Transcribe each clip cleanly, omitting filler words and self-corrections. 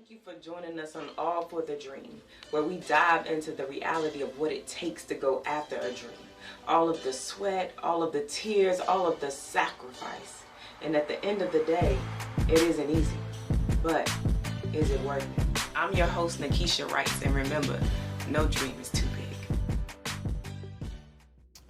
Thank you for joining us on All for the Dream, where we dive into the reality of what it takes to go after a dream. All of the sweat, all of the tears, all of the sacrifice. And at the end of the day, it isn't easy. But is it worth it? I'm your host, Nakesha Rice, and remember, no dream is too big.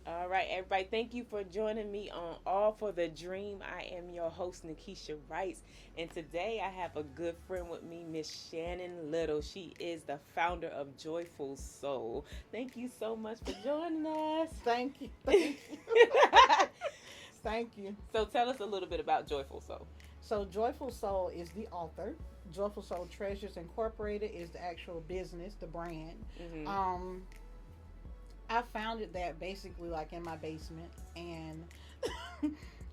All right, everybody, thank you for joining me on All for the Dream. I am your host, Nakesha Rice, and today I have a good friend with me, Miss Shannon Little. She is the founder of Joyful Soul. Thank you so much for joining us. Thank you. Thank you. So tell us a little bit about Joyful Soul. So Joyful Soul is the author. Joyful Soul Treasures Incorporated is the actual business, the brand. Mm-hmm. I founded that basically like in my basement, and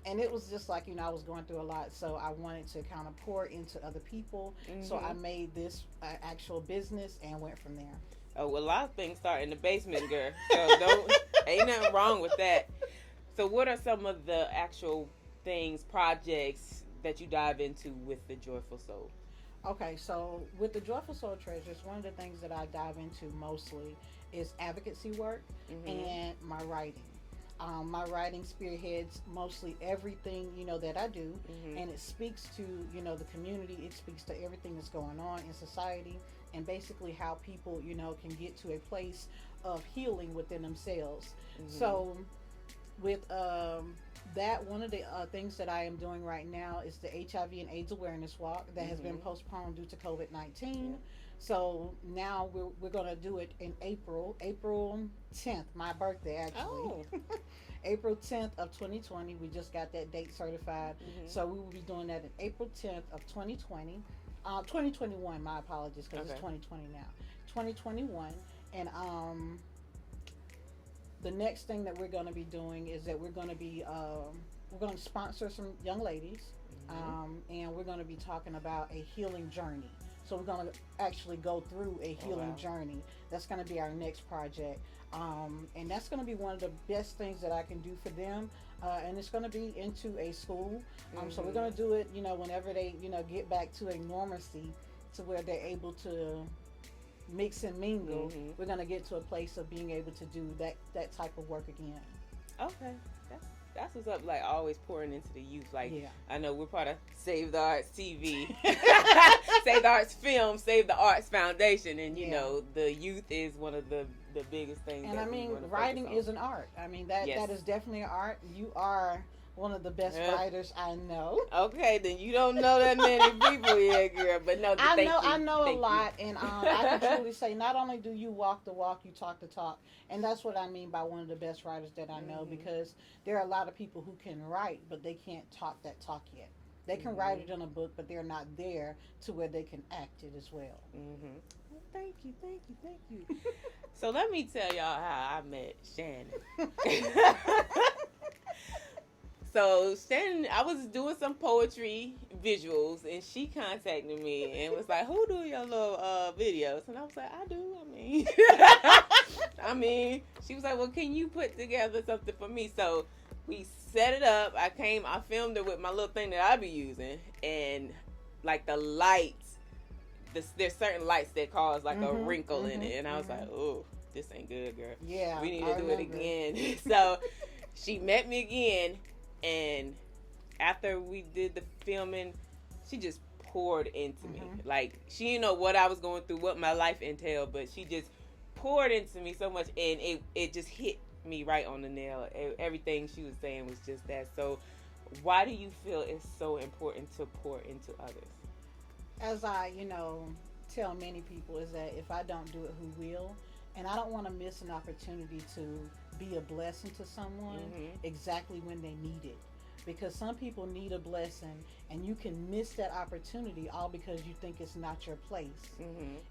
and it was just like, I was going through a lot, so I wanted to kind of pour into other people. Mm-hmm. So I made this actual business and went from there. Oh, well, a lot of things start in the basement, girl. So ain't nothing wrong with that. So what are some of the actual things, projects that you dive into with the Joyful Soul? Okay, so with the Joyful Soul Treasures, one of the things that I dive into mostly is advocacy work and my writing. My writing spearheads mostly everything, that I do, and it speaks to, the community. It speaks to everything that's going on in society, and basically how people, can get to a place of healing within themselves. So with that, one of the things that I am doing right now is the HIV and AIDS awareness walk that has been postponed due to COVID-19. So now we're going to do it in April 10th, my birthday actually. Oh. April 10th of 2020. We just got that date certified. So we will be doing that in April 10th of 2020. 2021, my apologies, because it's 2020 now. 2021. And the next thing that we're going to be doing is that we're going to sponsor some young ladies, and we're going to be talking about a healing journey. So we're going to actually go through a healing journey. That's going to be our next project, and that's going to be one of the best things that I can do for them. And it's going to be into a school. So we're going to do it, whenever they, get back to a normalcy, to where they're able to mix and mingle. We're going to get to a place of being able to do that type of work again. Okay, that's what's up. Like, always pouring into the youth. Like, I know we're part of Save the Arts TV, Save the Arts Film, Save the Arts Foundation, and you know the youth is one of the biggest things. And I mean, writing is an art. I mean, that is definitely an art. You are one of the best writers I know. Okay, then you don't know that many people yet, girl. But no, I know a lot, and I can truly say, not only do you walk the walk, you talk the talk, and that's what I mean by one of the best writers that I know. Because there are a lot of people who can write, but they can't talk that talk yet. They can write it in a book, but they're not there to where they can act it as well. Well, thank you. So let me tell y'all how I met Shannon. So Shannon, I was doing some poetry visuals, and she contacted me and was like, "Who do your little videos?" And I was like, "I do." I mean, she was like, "Well, can you put together something for me?" So we set it up. I filmed it with my little thing that I be using, and like the lights, there's certain lights that cause like a wrinkle in it, and I was like, "Oh, this ain't good, girl. Yeah, we need to do it again." So she met me again. And after we did the filming, she just poured into me. Like, she didn't know what I was going through, what my life entailed, but she just poured into me so much, and it just hit me right on the nail. Everything she was saying was just that. So why do you feel it's so important to pour into others? As I, tell many people, is that if I don't do it, who will? And I don't want to miss an opportunity to be a blessing to someone exactly when they need it. Because some people need a blessing, and you can miss that opportunity all because you think it's not your place.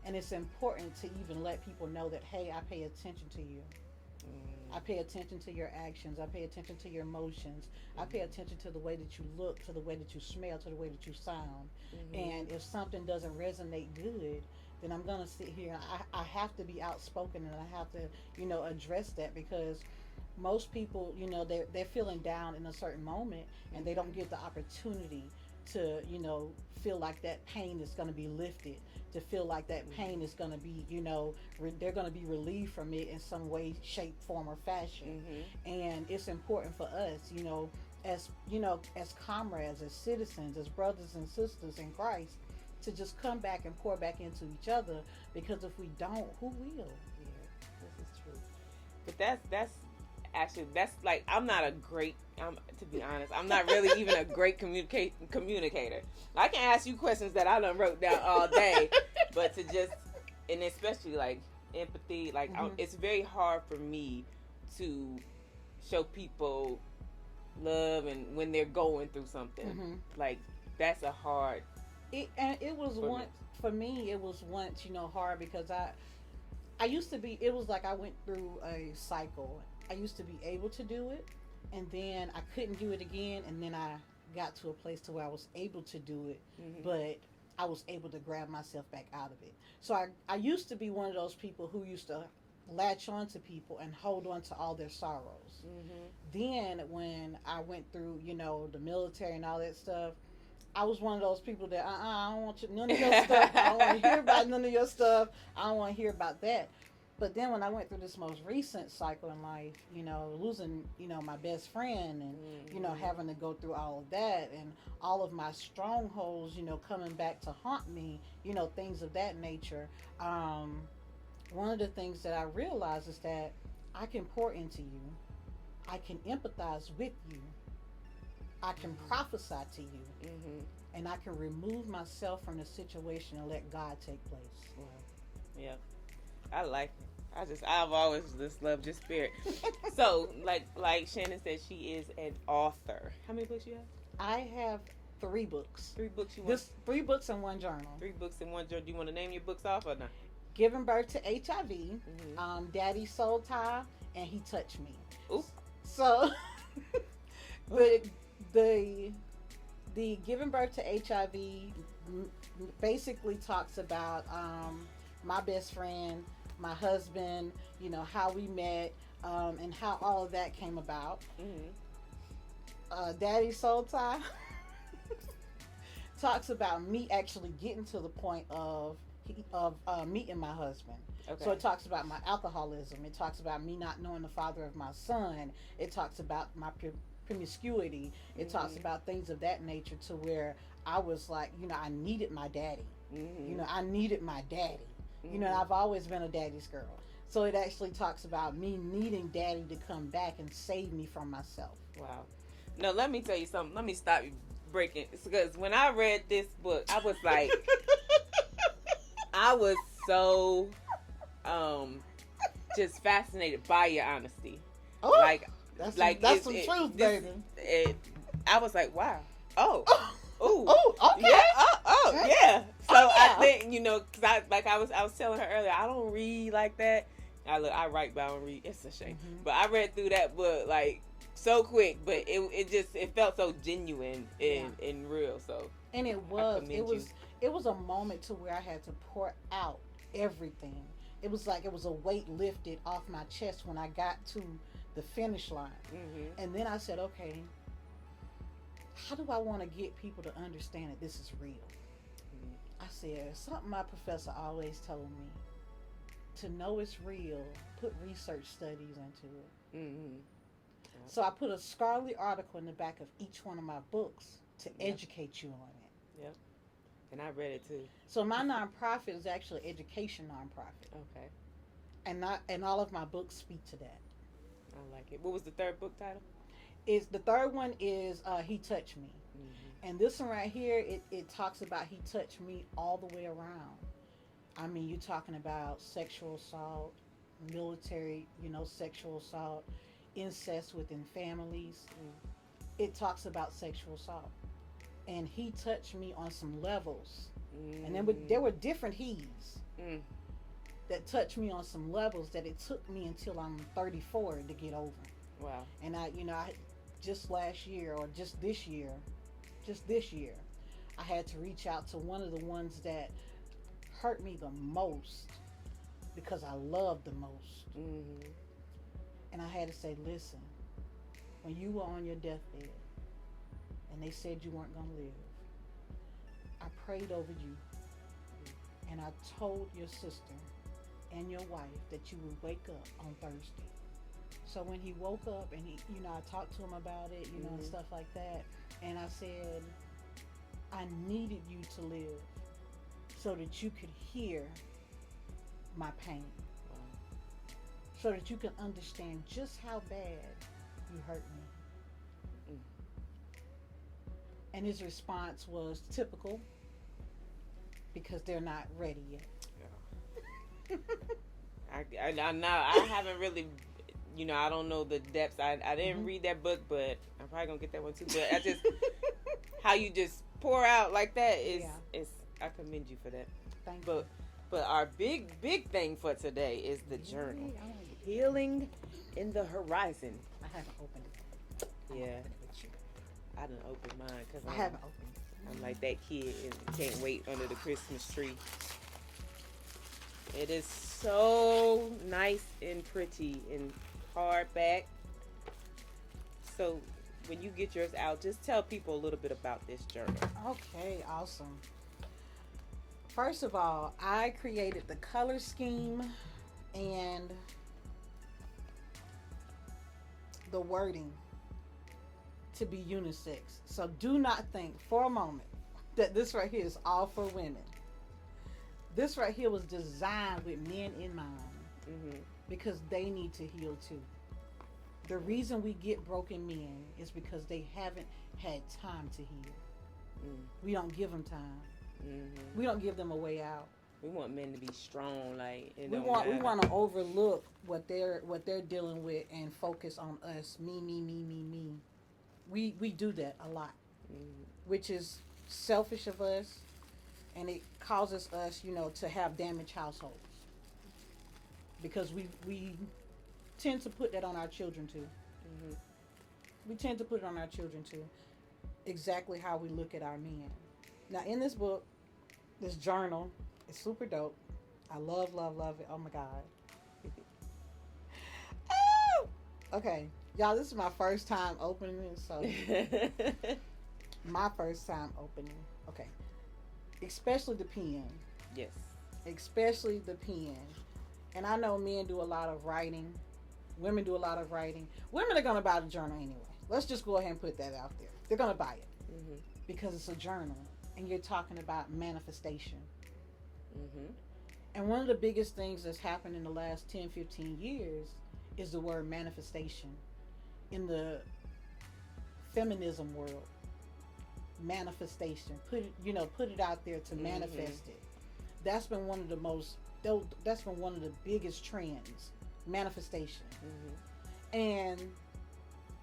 And it's important to even let people know that, hey, I pay attention to you. I pay attention to your actions. I pay attention to your emotions. I pay attention to the way that you look, to the way that you smell, to the way that you sound. And if something doesn't resonate good, then I'm going to sit here. I have to be outspoken, and I have to, address that, because most people, they're feeling down in a certain moment, and they don't get the opportunity to, feel like that pain is going to be lifted, to feel like that pain is going to be, they're going to be relieved from it in some way, shape, form, or fashion. And it's important for us, as comrades, as citizens, as brothers and sisters in Christ, to just come back and pour back into each other, because if we don't, who will? Yeah, this is true. But that's actually, that's like, I'm not a great, to be honest, I'm not really even a great communicator. I can ask you questions that I done wrote down all day, but to just, and especially like empathy, like it's very hard for me to show people love and when they're going through something. Like, that's a hard. It was once for me. It was once, hard, because I used to be. It was like I went through a cycle. I used to be able to do it, and then I couldn't do it again, and then I got to a place to where I was able to do it, but I was able to grab myself back out of it. So I used to be one of those people who used to latch on to people and hold on to all their sorrows. Then when I went through, the military and all that stuff, I was one of those people that I don't want none of your stuff. I don't want to hear about none of your stuff. I don't want to hear about that. But then when I went through this most recent cycle in life, losing, my best friend, and, having to go through all of that, and all of my strongholds, coming back to haunt me, things of that nature. One of the things that I realized is that I can pour into you. I can empathize with you. I can prophesy to you. And I can remove myself from the situation and let God take place. Wow. Yeah. I like it. I've always just loved your spirit. So, like Shannon said, she is an author. How many books you have? I have 3 books. 3 books you want? 3 books and 1 journal. 3 books and 1 journal. Do you want to name your books off or not? Giving Birth to HIV, Daddy Soul Tie, and He Touched Me. Ooh. So, the Giving Birth to HIV basically talks about my best friend, my husband, how we met, and how all of that came about. Daddy Soul Tie talks about me actually getting to the point of meeting my husband. Okay. So it talks about my alcoholism. It talks about me not knowing the father of my son. It talks about my promiscuity. It talks about things of that nature, to where I was like, I needed my daddy. I needed my daddy. And I've always been a daddy's girl. So it actually talks about me needing daddy to come back and save me from myself. Wow. No, let me tell you something. Let me stop you breaking. Because when I read this book, I was like, I was so just fascinated by your honesty. Oh, that's some truth, baby. I was like, wow. Oh. Oh, okay. Yeah. Yeah. So I think, because I was telling her earlier, I don't read like that. I write, but I don't read. It's a shame. But I read through that book like so quick, but it felt so genuine and real. So and it was a moment to where I had to pour out everything. It was like it was a weight lifted off my chest when I got to the finish line. And then I said, okay, how do I want to get people to understand that this is real? I said, something my professor always told me, to know it's real, put research studies into it. So I put a scholarly article in the back of each one of my books to educate you on it. Yep. And I read it too. So my nonprofit is actually an education nonprofit. Okay. And all of my books speak to that. I like it. What was the 3rd book title? The 3rd one is He Touched Me. And this one right here, it talks about He touched me all the way around. I mean, you're talking about sexual assault, military, sexual assault, incest within families. It talks about sexual assault. And He touched me on some levels. And then there were different He's that touched me on some levels that it took me until I'm 34 to get over. Wow. And I just last year, or just this year, I had to reach out to one of the ones that hurt me the most, because I loved the most. And I had to say, listen, when you were on your deathbed and they said you weren't going to live, I prayed over you, and I told your sister and your wife that you would wake up on Thursday. So when he woke up and I talked to him about it, and stuff like that, and I said, I needed you to live so that you could hear my pain, so that you can understand just how bad you hurt me. And his response was typical, because they're not ready yet. I haven't really, I don't know the depths. I didn't read that book, but I'm probably gonna get that one too. But I just how you just pour out like that is I commend you for that. Thank you. But our big thing for today is the journal. Healing in the horizon. I haven't opened it. Yeah. I done opened mine because I haven't opened it. I'm like that kid and can't wait under the Christmas tree. It is so nice and pretty and hardback. So when you get yours out, just tell people a little bit about this journal. Okay, awesome. First of all, I created the color scheme and the wording to be unisex. So do not think for a moment that this right here is all for women. This right here was designed with men in mind, because they need to heal too. The reason we get broken men is because they haven't had time to heal. We don't give them time. We don't give them a way out. We want men to be strong, like we want to overlook what they're dealing with and focus on us. Me. We do that a lot, which is selfish of us, and it causes us, to have damaged households, because we tend to put that on our children too. We tend to put it on our children too. Exactly how we look at our men. Now, in this book, this journal, it's super dope. I love it. Oh my God. Okay, y'all, this is my first time opening it, so my first time opening. Okay, especially the pen. Yes. Especially the pen. And I know men do a lot of writing. Women do a lot of writing. Women are gonna buy the journal anyway. Let's just go ahead and put that out there. They're gonna buy it because it's a journal, and you're talking about manifestation. And one of the biggest things that's happened in the last 10, 15 years is the word manifestation in the feminism world. Manifestation. Put it out there to manifest it. That's been one of the biggest trends. Manifestation. And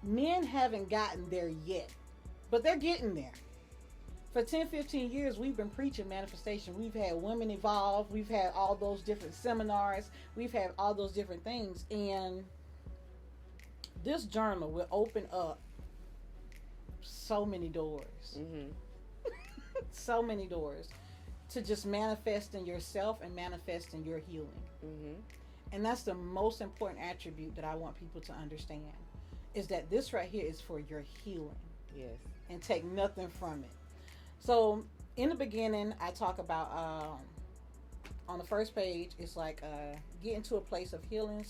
men haven't gotten there yet, but they're getting there. For 10, 15 years, we've been preaching manifestation. We've had Women Evolve. We've had all those different seminars. We've had all those different things. And this journal will open up so many doors. So many doors to just manifest in yourself and manifest in your healing. And that's the most important attribute that I want people to understand, is that this right here is for your healing. Yes. And take nothing from it. So in the beginning, I talk about on the first page, it's like get into a place of healing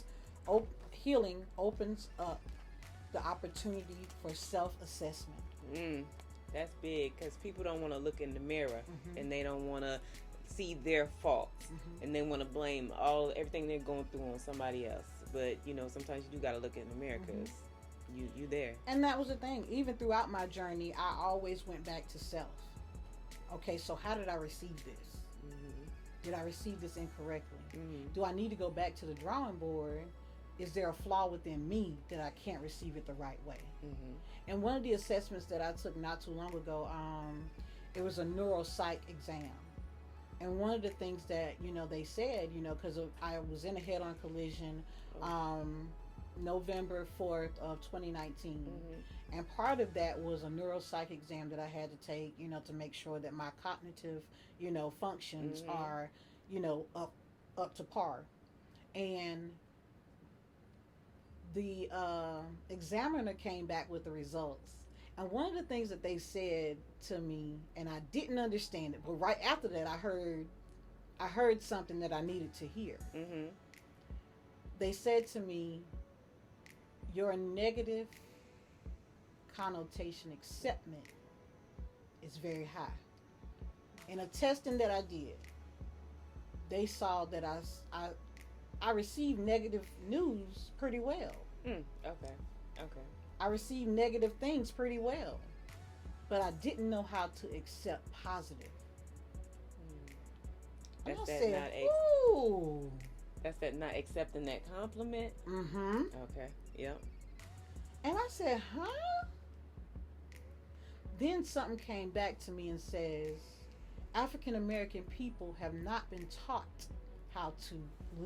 opens up the opportunity for self-assessment. That's big, because people don't want to look in the mirror, and they don't want to see their faults, and they want to blame everything they're going through on somebody else. But sometimes you do got to look in the mirror, because you there. And that was the thing. Even throughout my journey, I always went back to self. Okay, so how did I receive this? Did I receive this incorrectly? Do I need to go back to the drawing board? Is there a flaw within me that I can't receive it the right way? And one of the assessments that I took not too long ago, it was a neuropsych exam. And one of the things that, they said, because I was in a head-on collision November 4th of 2019. And part of that was a neuropsych exam that I had to take, to make sure that my cognitive, functions are, up to par. And the examiner came back with the results. And one of the things that they said to me, and I didn't understand it, but right after that, I heard something that I needed to hear. Mm-hmm. They said to me, "Your negative connotation acceptance is very high." In a testing that I did, they saw that I received negative news pretty well. Okay. I received negative things pretty well, but I didn't know how to accept positive. And I said, "Ooh." That's that not accepting that compliment. Mm-hmm. Okay. Yep. And I said, "Huh?" Then something came back to me and says, African American people have not been taught how to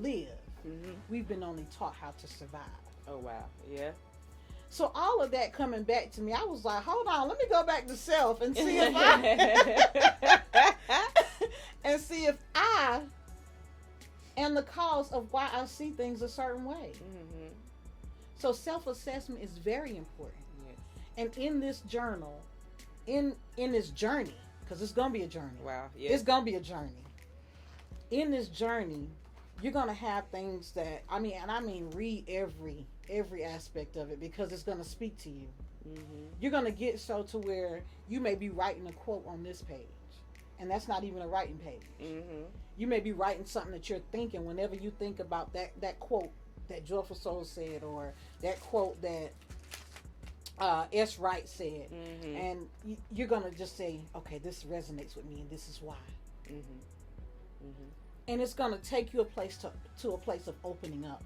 live. Mm-hmm. We've been only taught how to survive. Oh wow. Yeah. So all of that coming back to me, I was like, hold on, let me go back to self and see if I and see if I am the cause of why I see things a certain way. Mm-hmm. So self-assessment is very important. Yes. And in this journal, in this journey, because it's gonna be a journey. Wow. Yeah. It's gonna be a journey. In this journey, you're gonna have things that I mean read every aspect of it, because it's gonna speak to you. Mm-hmm. You're gonna get so to where you may be writing a quote on this page, and that's not even a writing page. Mm-hmm. You may be writing something that you're thinking whenever you think about that quote that Joyful Soul said, or that quote that S. Wright said, Mm-hmm. and you're gonna just say, okay, this resonates with me, and this is why. Mm-hmm. Mm-hmm. And it's gonna take you a place to a place of opening up,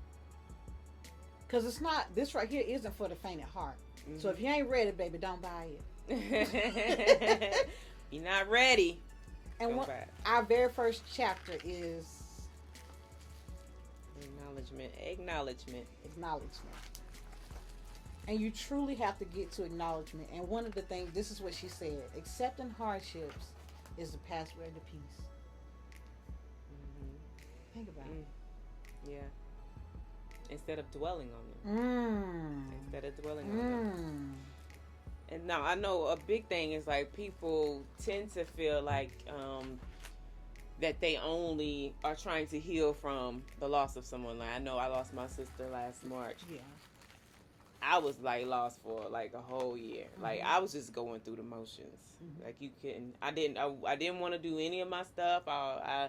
because it's not, this right here isn't for the faint at heart. Mm-hmm. So if you ain't ready, baby, don't buy it. You're not ready. And our very first chapter is acknowledgement. And you truly have to get to acknowledgement. And one of the things, this is what she said: accepting hardships is the pathway to peace. Mm-hmm. Think about it. Yeah. Instead of dwelling on them. And now I know a big thing is like people tend to feel like that they only are trying to heal from the loss of someone. Like I know I lost my sister last March. Yeah. I was like lost for like a whole year. Mm-hmm. Like I was just going through the motions. Mm-hmm. Like you couldn't. I didn't want to do any of my stuff. I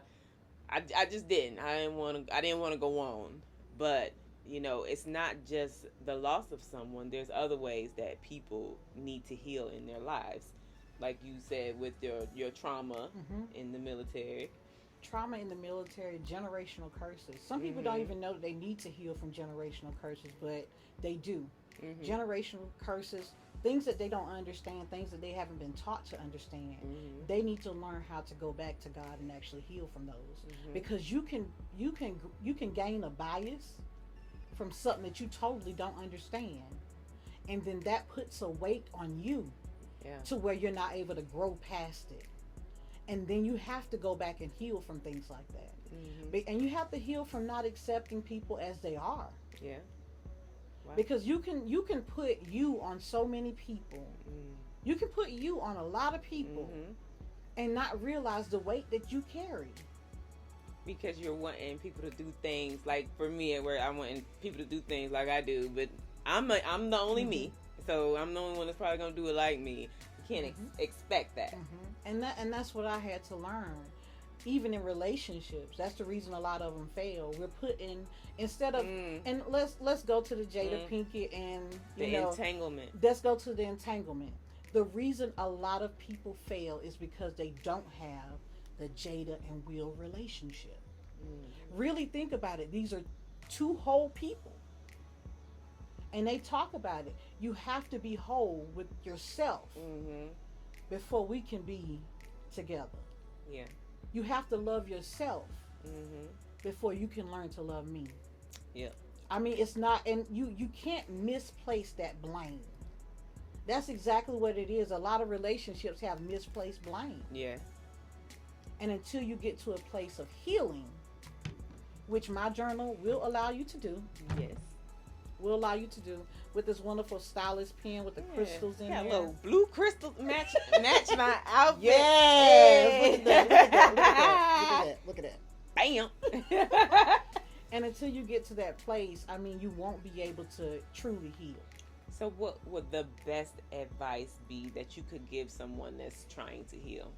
just didn't. I didn't want to go on. But you know, it's not just the loss of someone. There's other ways that people need to heal in their lives. Like you said, with your trauma in the military. Trauma in the military, generational curses. Some people don't even know that they need to heal from generational curses, but they do. Mm-hmm. Generational curses, things that they don't understand, things that they haven't been taught to understand. Mm-hmm. They need to learn how to go back to God and actually heal from those. Mm-hmm. Because you can gain a bias from something that you totally don't understand, and then that puts a weight on you to where you're not able to grow past it. And then you have to go back and heal from things like that. Mm-hmm. And you have to heal from not accepting people as they are. Yeah. Wow. Because you can put you on so many people. Mm. You can put you on a lot of people and not realize the weight that you carry. Because you're wanting people to do things like, for me, where I'm wanting people to do things like I do, but I'm the only me, so I'm the only one that's probably gonna do it like me. You can't expect that. And that's what I had to learn, even in relationships. That's the reason a lot of them fail. We're put in, instead of and let's go to the Jada Pinkett and the entanglement. Let's go to the entanglement. The reason a lot of people fail is because they don't have the Jada and Will relationship. Really think about it. These are two whole people. And they talk about it. You have to be whole with yourself before we can be together. Yeah. You have to love yourself before you can learn to love me. Yeah. I mean, it's not, and you can't misplace that blame. That's exactly what it is. A lot of relationships have misplaced blame. Yeah. And until you get to a place of healing, which my journal will allow you to do. Yes. We'll allow you to do with this wonderful stylus pen with the crystals in there. there. Little blue crystals match my outfit. Yes. Look at that. Look at that. Bam. And until you get to that place, I mean, you won't be able to truly heal. So what would the best advice be that you could give someone that's trying to heal?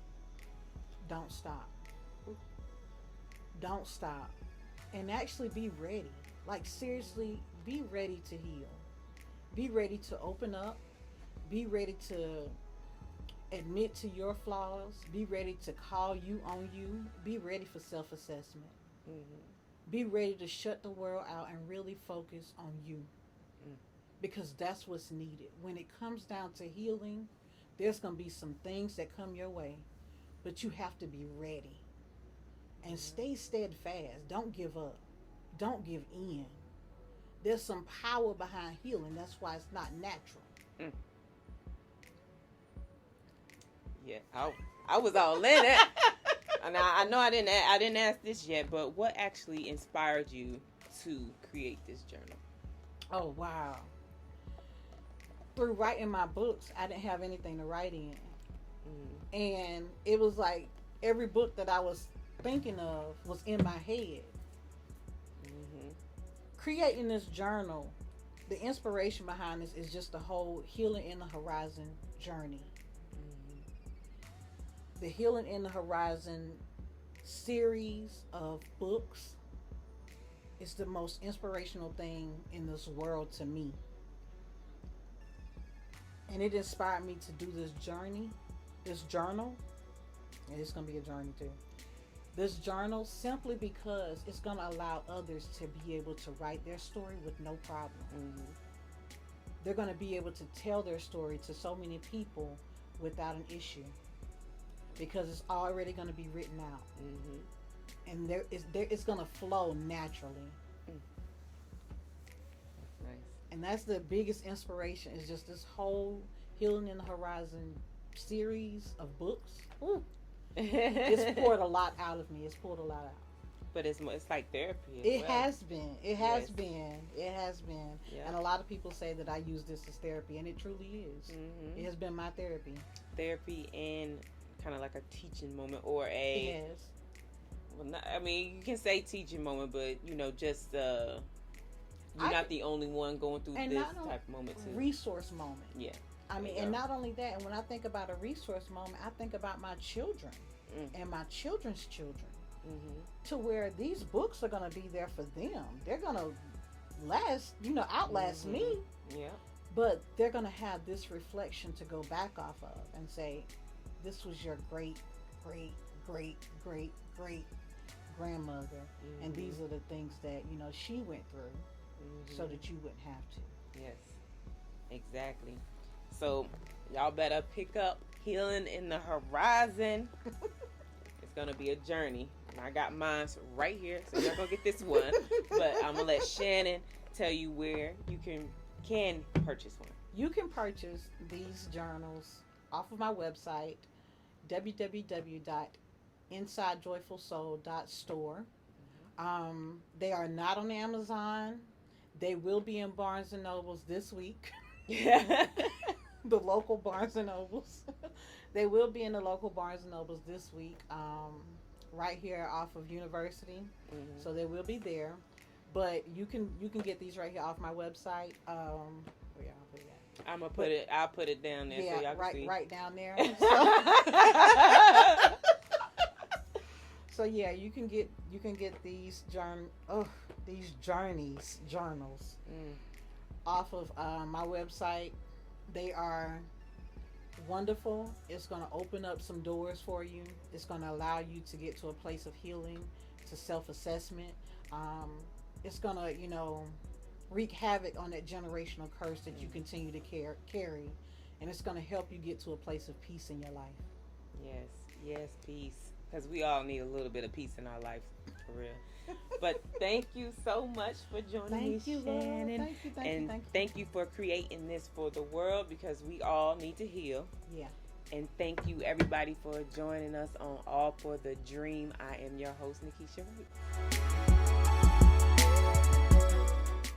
Don't stop. Don't stop. And actually be ready. Like, seriously, be ready to heal. Be ready to open up. Be ready to admit to your flaws. Be ready to call you on you. Be ready for self-assessment. Mm-hmm. Be ready to shut the world out and really focus on you. Because that's what's needed. When it comes down to healing, there's going to be some things that come your way, but you have to be ready. And stay steadfast. Don't give up. Don't give in. There's some power behind healing. That's why it's not natural. Yeah, I was all in it. And I know I didn't ask this yet, but what actually inspired you to create this journal? Oh, wow. Through writing my books, I didn't have anything to write in. And it was like every book that I was thinking of was in my head. Creating this journal, the inspiration behind this is just the whole Healing in the Horizon journey. The Healing in the Horizon series of books is the most inspirational thing in this world to me. And it inspired me to do this journal, and it's going to be a journey too. This journal simply because it's going to allow others to be able to write their story with no problem. They're going to be able to tell their story to so many people without an issue because it's already going to be written out. And it's going to flow naturally. And that's the biggest inspiration is just this whole Healing in the Horizon series of books. It's poured a lot out of me. It's pulled a lot out. But it's like therapy. It has been. It has been. Yeah. And a lot of people say that I use this as therapy, and it truly is. It has been my therapy. Therapy and kind of like a teaching moment or a... Yes. Well, I mean, you can say teaching moment, but, just... You're not the only one going through this type of moment too. Resource moment. Yeah. I mean, and not only that, and when I think about a resource moment, I think about my children and my children's children. To where these books are going to be there for them. They're going to outlast me. Yeah. But they're going to have this reflection to go back off of and say, this was your great, great, great, great, great grandmother. And these are the things that, she went through. So that you wouldn't have to. Yes, exactly. So y'all better pick up Healing in the Horizon. It's gonna be a journey. And I got mine right here, so y'all gonna get this one. But I'm gonna let Shannon tell you where you can purchase one. You can purchase these journals off of my website, www.insidejoyfulsoul.store. They are not on Amazon. They will be in Barnes & Nobles this week. The local Barnes & Nobles. They will be in the local Barnes & Nobles this week, right here off of University. So they will be there. But you can get these right here off my website. Where y'all put it at? I'll put it down there so y'all can see. Right down there. So yeah, you can get these journals off of my website. They are wonderful. It's going to open up some doors for you. It's going to allow you to get to a place of healing, to self-assessment. It's going to, wreak havoc on that generational curse that you continue to carry, and it's going to help you get to a place of peace in your life. Yes, peace. Because we all need a little bit of peace in our life, for real. But thank you so much for joining me, Shannon. Thank you for creating this for the world, because we all need to heal. Yeah. And thank you, everybody, for joining us on All for the Dream. I am your host, Nakesha Wright.